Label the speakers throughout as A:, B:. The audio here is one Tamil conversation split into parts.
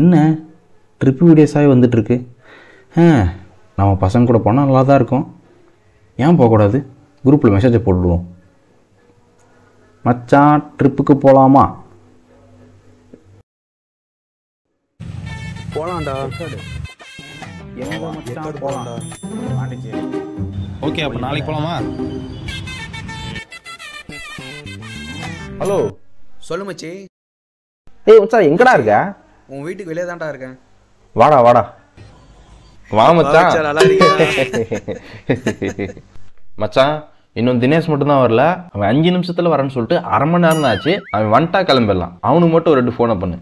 A: என்ன ட்ரிப்பு வீடியோஸாகவே வந்துட்டுருக்கு. நம்ம பசங்க கூட போனால் நல்லா தான் இருக்கும். ஏன் போகக்கூடாது? குரூப்பில் மெசேஜை போட்டுடுவோம். மச்சான் ட்ரிப்புக்கு போகலாமா?
B: போகலாம்டா.
A: போகலாம்டா.
C: ஓகே, அப்போ நாளைக்கு போகலாமா?
A: ஹலோ,
B: சொல்லு மச்சி.
A: ஏய் மச்சான், எங்கடா இருக்க?
B: உன் வீட்டுக்கு வெளியே தான்டா இருக்கேன்.
A: வாடா வாடா வா மச்சான்.
B: நல்லா இருக்கீங்க
A: மச்சான், இன்னும் தினேஷ் மட்டும்தான் வரல. அவன் 5 நிமிஷத்துல வரேன்னு சொல்லிட்டு அரை மணி நேரம் தான் ஆச்சு. அவன் வந்துட்டா கிளம்பிடலாம். அவனுக்கு மட்டும் ஒரு 2 ஃபோனை பண்ணு.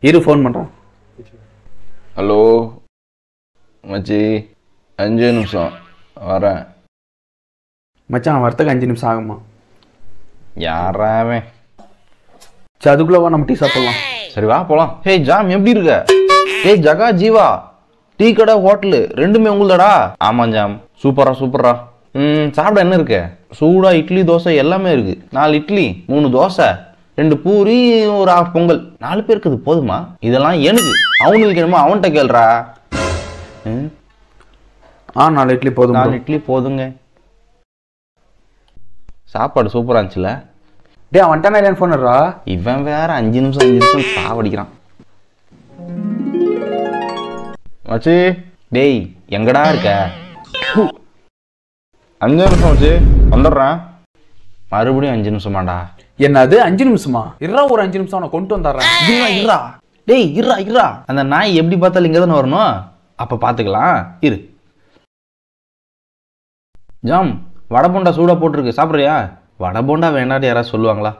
B: இரு, ஃபோன் பண்ணுறான்.
A: ஹலோ மச்சி, 5 நிமிஷம் வரேன்.
B: மச்சான் வரத்துக்கு 5 நிமிஷம் ஆகுமா?
A: யாராவே?
B: சரி, அதுக்குள்ளவா நம்ம டீ சாப்பிடலாம்.
A: சரி வா போலாம். ஹே ஜாம், எப்படி இருக்க? ஏய் ஜகா ஜீவா, டீ கடை ஹோட்டலு ரெண்டுமே உங்களுதாடா? ஆமா ஜாம், சூப்பரா சூப்பரா. சாப்பிட என்ன இருக்கு? சூடா இட்லி தோசை எல்லாமே இருக்கு. 4 இட்லி 3 தோசை 2 பூரி ஒரு 1/2 பொங்கல். 4 பேருக்கு இது போதுமா? இதெல்லாம் எனக்கு. அவனுக்கு என்னமோ அவன்கிட்ட கேள்றா.
B: 4 இட்லி போதும்.
A: 4 இட்லி போதுங்க. சாப்பாடு சூப்பரா இருந்துச்சுல?
B: டே, அவன்ட்டானா இல்லைன்னு ஃபோன் எடுறா.
A: இவன் வேற 5 நிமிஷம் சாவடிக்கிறான். மச்சி, டேய் எங்கடா இருக்க? 5 நிமிஷம் மச்சி, வந்துடுறேன். மறுபடியும் 5 நிமிஷமாடா?
B: என்னது 5 நிமிஷமா? இருறா, ஒரு 5 நிமிஷம் அவனை கொண்டு வந்துடுறேன்.
A: இருறா டேய், இருறா. அந்த நாய் எப்படி பார்த்தாலும் இங்கே தானே வரணும். அப்போ பார்த்துக்கலாம் இரு. ஜாம், வடை போண்டா சூடாக போட்டிருக்கு, சாப்பிட்றியா? வடை போண்டா வேண்டாட்டு யாராவது சொல்லுவாங்களா?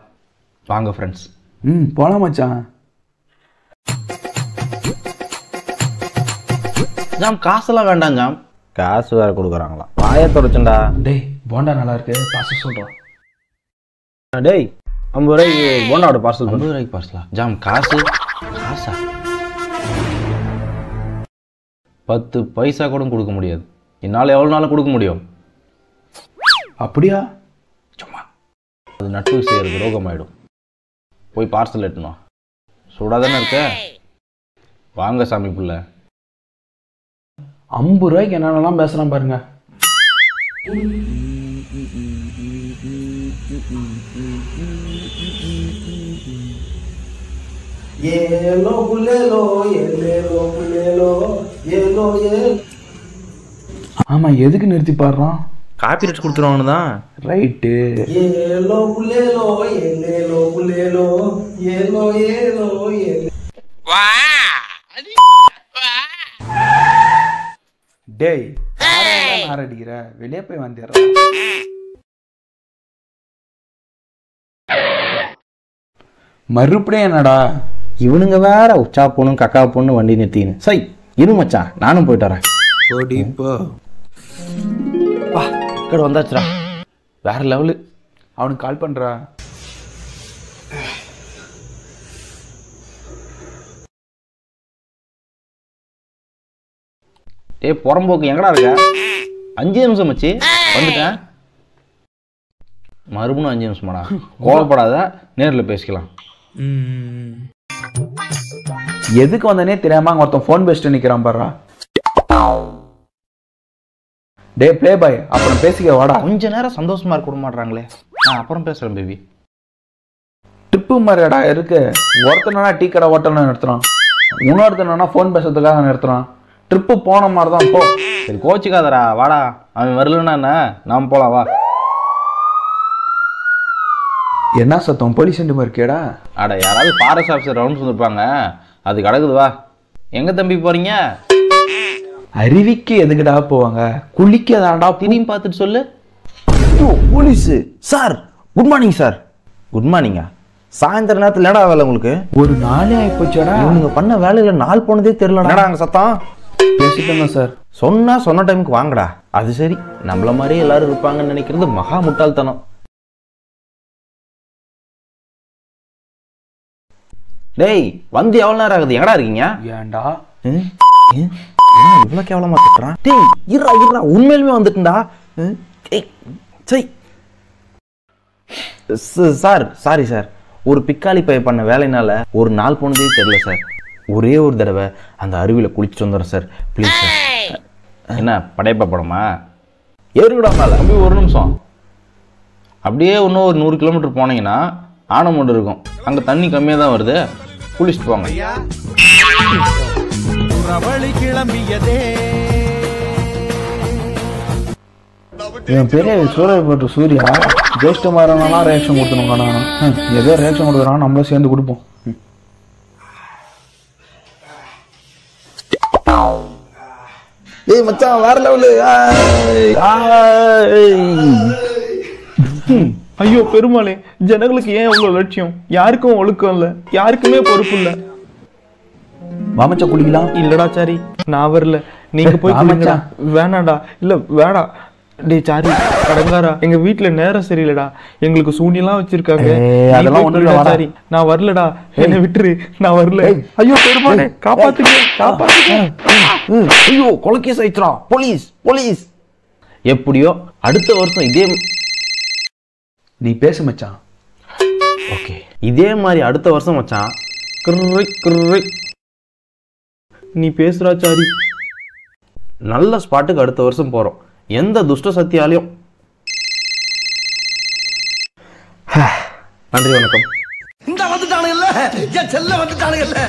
A: வாங்க ஃப்ரெண்ட்ஸ்.
B: போகலாம் மச்சான்.
A: ஜாம், காசெல்லாம் வேண்டாம் ஜாம். காசு வேற கொடுக்குறாங்களா? வாயை தொடச்சுண்டா.
B: டேய், போண்டா நல்லா இருக்கு, பார்சல் சொல்கிறோம்.
A: டேய், 50 ரூபாய்க்கு போண்டாவோட பார்சல். 50 ரூபாய்க்கு பார்சலா? ஜாம், காசா 10 பைசா கூட கொடுக்க முடியாது. என்னால் எவ்வளோ நாளும் கொடுக்க முடியும்?
B: அப்படியா? சும்மா.
A: அது நட்பு செய்யறது ரோகமாயிடும். போய் பார்சல் எட்டணும். சூடாக தானே இருக்க? வாங்க சாமி பிள்ளை.
B: 50 ரூபாய்க்கு என்னென்னலாம் பேசுகிறான் பாருங்க. ஆமா, எதுக்கு நிறுத்தி பாடுறான்?
A: காப்பி ரைட்ஸ் கொடுத்துருவானு தான்.
B: ரைட்டு. டேய், அடிக்கிற, வெளியே போய் வந்துடுற. மறுபடியும் என்னடா?
A: இவனுங்க வேற உச்சா பொண்ணு கக்கா பொண்ணு வண்டி நிறுத்தின்னு. சரி இரு மச்சான், நானும் போயிட்டு வரேன். வா, கடை வந்தாச்சுடா. வேற லெவலு.
B: அவனுக்கு கால் பண்றா.
A: ஏய் புறம்போக்கு, எங்கடா இருக்க? 5 நிமிஷம் மச்சி, வந்துட்டேன். மறுபடியும் 5 நிமிஷமாடா? கோவப்படாத, நேரில் பேசிக்கலாம்.
B: எதுக்கு வந்தனே தெரியாம அங்க ஒருத்தன் போன் பேசிட்டு நிக்கிறான் பாரு. டே ப்ளே பாய், அப்புறம் பேசிக்க வாடா.
A: கொஞ்ச நேரம் சந்தோஷமா இருக்க விட மாட்டாங்களே. நான் அப்புறம் பேசுறேன் பேபி.
B: ட்ரிப்பு மாதிரிடா இருக்கு. ஒருத்தனா டீ கடை ஹோட்டல்னு நிறுத்துறான், இன்னொருத்தனா போன் பேசுறதுக்காக நிறுத்துறான். ட்ரிப்பு போன மாதிரி தான். போ.
A: சரி கோச்சிக்காதடா, வாடா. அவன் வரலன்னா என்ன, நாம் போலாம் வா.
B: என்ன சத்தம்? போலீஸ் வண்டி மாதிரி இருக்கேடா.
A: அட யாராவது ஃபாரஸ்ட் ஆஃபீஸர் ரவுண்ட்ஸ் வந்துருப்பாங்க, அது கிடக்குது. வா. எங்க தம்பி போறீங்க?
B: அருவிக்கு எதுக்குடா போவாங்க? குளிக்க தான்டா.
A: திரும்பி பார்த்துட்டு சொல்லு. Police sir, good morning sir. Good மார்னிங்கா? சாயந்தர நேரத்தில் என்னடா வேலை உங்களுக்கு?
B: ஒரு நாளே ஆயிப்போச்சாடா.
A: இவனுங்க பண்ண வேலையில நாள் போனதே தெரியலடா. என்னடா அங்கே சத்தம்?
B: பேசிட்டேன் சார்.
A: சொன்ன டைமுக்கு வாங்கடா. அது சரி, நம்மள மாதிரி எல்லாரும் இருப்பாங்கன்னு நினைக்கிறது மகா முட்டாள்தனம். டேய் வந்து எவ்வளோ நேரம் ஆகுது? எங்கடா இருக்கீங்க?
B: ஏன்டா
A: என்ன இவ்வளோ கேவலமா திட்டுறான்? டேய் இருடா, உண்மையிலுமே வந்துட்டுண்டா. சார் சாரி சார், ஒரு பிக்காளி பைய பண்ண வேலைனால ஒரு நாள் போனதே தெரியல சார். ஒரே ஒரு தடவை அந்த அருவியில் குளிச்சுட்டு வந்துடுறேன் சார், ப்ளீஸ் சார். என்ன படையப்பா படமா? ஏறுங்கடா மேலே. தம்பி ஒரு நிமிஷம். அப்படியே இன்னும் ஒரு 100 கிலோமீட்டர் போனீங்கன்னா ஆனமோடு இருக்கும். அங்கே தண்ணி கம்மியாக தான் வருது, குளிச்சுட்டு போங்க.
B: என் பேரே சூரியப்பட்டு சூர்யா ஜெயிஸ்ட் மாறனா ரியாக்ஷன் கொடுத்துருங்க. ஏதோ ரியாக்ஷன் கொடுக்குறான், நம்மளும் சேர்ந்து கொடுப்போம்.
A: ஏய் மச்சான் வேற லெவலு. ஐயோ பெருமாளே, ஜனங்களுக்கு ஏன் இவ்வளவு லட்சியம்? யாருக்கும் ஒழுக்கம் இல்ல, யாருக்குமே பொறுப்பு இல்ல.
B: மாமச்சா குடிக்கலாம்.
A: இல்லடா சாரி, நான் வரல, நீங்க போய் குடிங்கடா. வேணாடா, இல்ல வேணா. டே சாரி கடங்காரா, எங்க வீட்டுல நேரம் சரியில்லடா, எங்களுக்கு சூனியெல்லாம் வச்சிருக்காங்க.
B: அதெல்லாம் ஒண்ணு இல்ல,
A: சாரி நான் வரலடா, என்ன விட்டுரு, நான் வரல. ஐயோ பெருமாளே காப்பாத்துங்க, காப்பாத்துங்க. ஐயோ கொலைகேஸ் ஆயிடுச்சுடா, போலீஸ் போலீஸ். எப்படியோ அடுத்த வருஷம் இதே
B: நீ பேசு மச்சான்.
A: ஓகே இதே மாதிரி அடுத்த வருஷம் மச்சான். கிர்ரை கிர்ரை. நீ பேசுறா சாரி. நல்ல ஸ்பாட்டுக்கு அடுத்த வருஷம் போறோம். எந்த துஷ்ட சக்தியாலையும். நன்றி வணக்கம்.
C: இந்த வந்துட்டானுங்கல்ல, என் செல்ல வந்துட்டானுங்கல்ல.